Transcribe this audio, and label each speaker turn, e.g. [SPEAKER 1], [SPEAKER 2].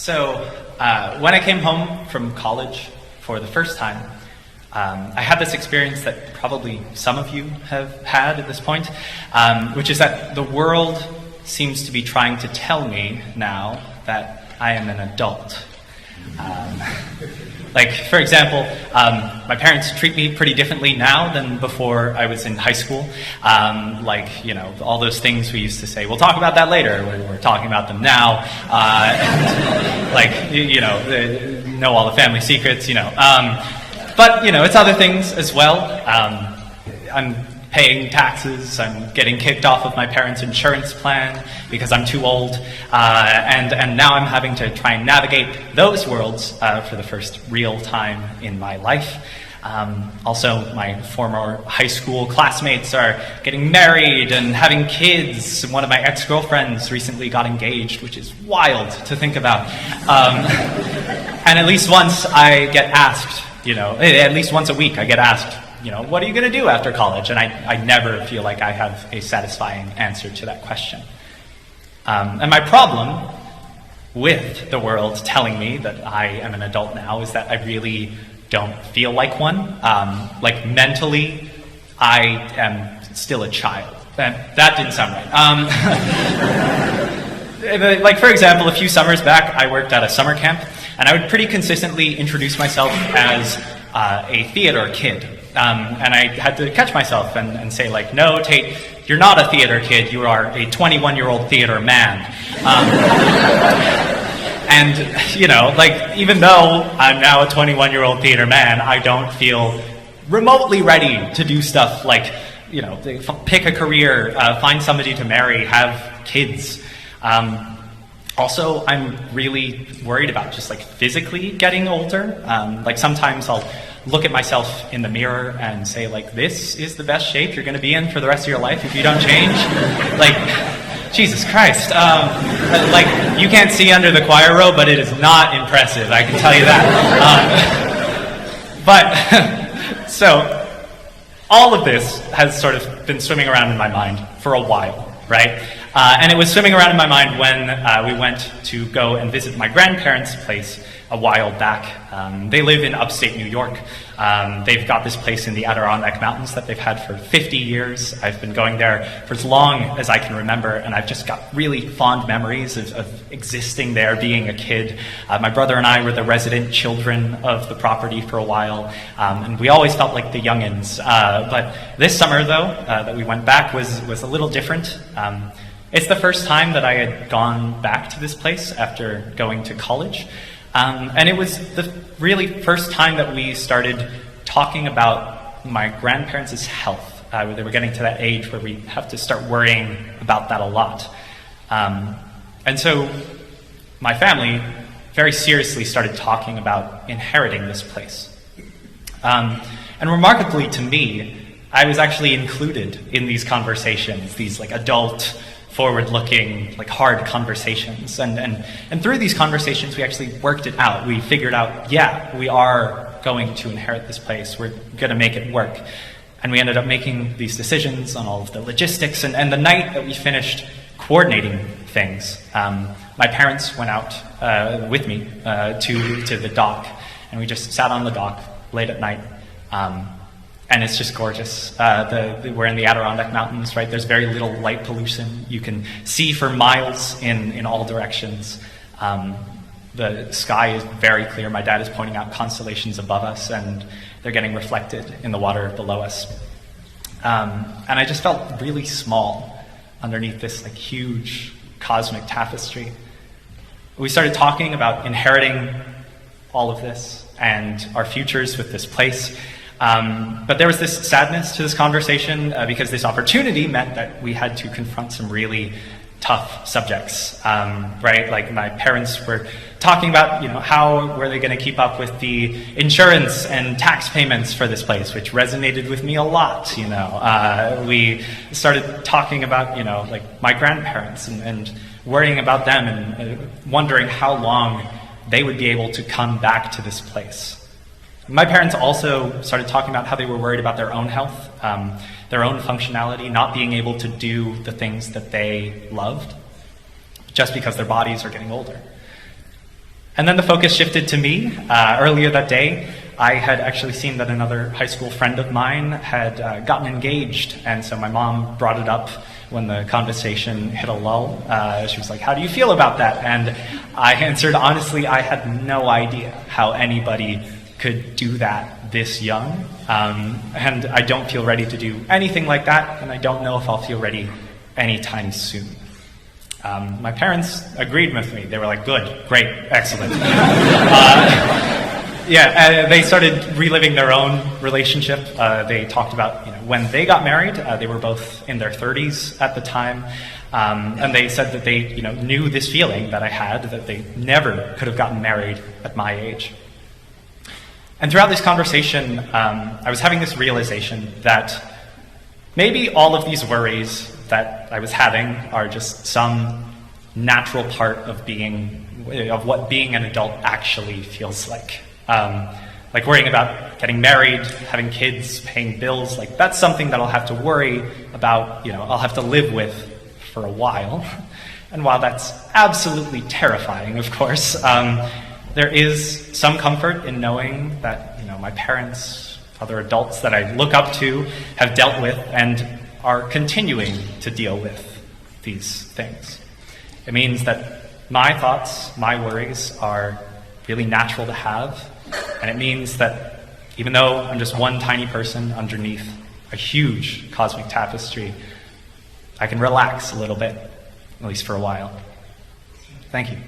[SPEAKER 1] So when I came home from college for the first time, I had this experience that probably some of you have had at this point, which is that the world seems to be trying to tell me now that I am an adult. For example, my parents treat me pretty differently now than before I was in high school. All those things we used to say, we'll talk about that later. We're talking about them now. Know all the family secrets, But, it's other things as well. I'm paying taxes, I'm getting kicked off of my parents' insurance plan because I'm too old, and now I'm having to try and navigate those worlds for the first real time in my life. Also, my former high school classmates are getting married and having kids. One of my ex-girlfriends recently got engaged, which is wild to think about. And at least once I get asked, at least once a week I get asked, what are you going to do after college? And I never feel like I have a satisfying answer to that question. And my problem with the world telling me that I am an adult now is that I really don't feel like one. Mentally, I am still a child. That didn't sound right. For example, a few summers back, I worked at a summer camp, and I would pretty consistently introduce myself as a theater kid. And I had to catch myself and say, no, Tate, you're not a theater kid, you are a 21-year-old theater man. Even though I'm now a 21-year-old theater man, I don't feel remotely ready to do stuff like, pick a career, find somebody to marry, have kids. Also, I'm really worried about just physically getting older. Sometimes I'll look at myself in the mirror and say, this is the best shape you're going to be in for the rest of your life if you don't change. Jesus Christ. You can't see under the choir robe, but it is not impressive, I can tell you that. So, all of this has sort of been swimming around in my mind for a while, right? And it was swimming around in my mind when we went to go and visit my grandparents' place a while back. They live in upstate New York. They've got this place in the Adirondack Mountains that they've had for 50 years. I've been going there for as long as I can remember, and I've just got really fond memories of existing there, being a kid. My brother and I were the resident children of the property for a while, and we always felt like the youngins. But this summer, though, that we went back was a little different. It's the first time that I had gone back to this place after going to college. And it was the really first time that we started talking about my grandparents' health. They were getting to that age where we have to start worrying about that a lot. And so my family very seriously started talking about inheriting this place. And remarkably to me, I was actually included in these conversations, these adult, forward-looking, hard conversations. And through these conversations, we actually worked it out. We figured out, we are going to inherit this place. We're going to make it work. And we ended up making these decisions on all of the logistics. And the night that we finished coordinating things, my parents went out with me to the dock. And we just sat on the dock late at night. And it's just gorgeous. We're in the Adirondack Mountains, right? There's very little light pollution. You can see for miles in all directions. The sky is very clear. My dad is pointing out constellations above us, and they're getting reflected in the water below us. And I just felt really small underneath this huge cosmic tapestry. We started talking about inheriting all of this and our futures with this place. But there was this sadness to this conversation because this opportunity meant that we had to confront some really tough subjects, right? My parents were talking about, how were they going to keep up with the insurance and tax payments for this place, which resonated with me a lot, We started talking about, my grandparents and worrying about them and wondering how long they would be able to come back to this place. My parents also started talking about how they were worried about their own health, their own functionality, not being able to do the things that they loved just because their bodies are getting older. And then the focus shifted to me. Earlier that day, I had actually seen that another high school friend of mine had gotten engaged, and so my mom brought it up when the conversation hit a lull. She was like, "How do you feel about that?" And I answered, honestly, I had no idea how anybody could do that this young, and I don't feel ready to do anything like that, and I don't know if I'll feel ready anytime soon. My parents agreed with me. They were like, "Good, great, excellent." They started reliving their own relationship. They talked about when they got married. They were both in their 30s at the time, and they said that they knew this feeling that I had, that they never could have gotten married at my age. And throughout this conversation, I was having this realization that maybe all of these worries that I was having are just some natural part of what being an adult actually feels like. Like worrying about getting married, having kids, paying bills, like that's something that I'll have to worry about, I'll have to live with for a while. And while that's absolutely terrifying, of course, there is some comfort in knowing that, my parents, other adults that I look up to, have dealt with and are continuing to deal with these things. It means that my thoughts, my worries are really natural to have, and it means that even though I'm just one tiny person underneath a huge cosmic tapestry, I can relax a little bit, at least for a while. Thank you.